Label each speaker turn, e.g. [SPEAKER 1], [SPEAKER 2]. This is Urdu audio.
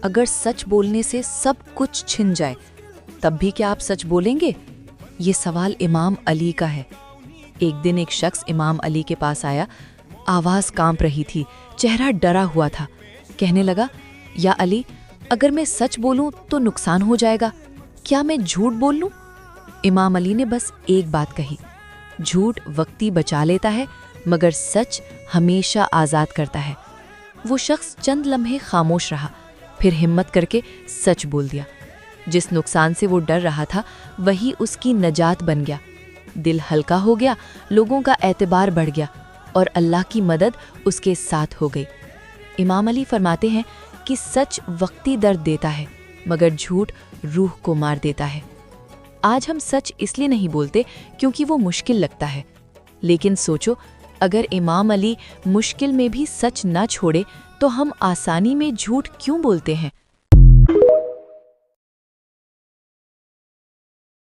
[SPEAKER 1] اگر سچ بولنے سے سب کچھ چھن جائے تب بھی کیا آپ سچ بولیں گے؟ یہ سوال امام علی کا ہے۔ ایک دن ایک شخص امام علی کے پاس آیا، آواز کانپ رہی تھی، چہرہ ڈرا ہوا تھا۔ کہنے لگا، یا علی، اگر میں سچ بولوں تو نقصان ہو جائے گا، کیا میں جھوٹ بول لوں؟ امام علی نے بس ایک بات کہی، جھوٹ وقتی بچا لیتا ہے مگر سچ ہمیشہ آزاد کرتا ہے۔ وہ شخص چند لمحے خاموش رہا، پھر ہمت کر کے سچ بول دیا۔ جس نقصان سے وہ ڈر رہا تھا وہی اس کی نجات بن گیا۔ دل ہلکا ہو گیا، لوگوں کا اعتبار بڑھ گیا اور اللہ کی مدد اس کے ساتھ ہو گئی۔ امام علی فرماتے ہیں کہ سچ وقتی درد دیتا ہے مگر جھوٹ روح کو مار دیتا ہے۔ آج ہم سچ اس لیے نہیں بولتے کیونکہ وہ مشکل لگتا ہے، لیکن سوچو اگر امام علی مشکل میں بھی سچ نہ چھوڑے تو ہم آسانی میں جھوٹ کیوں بولتے ہیں؟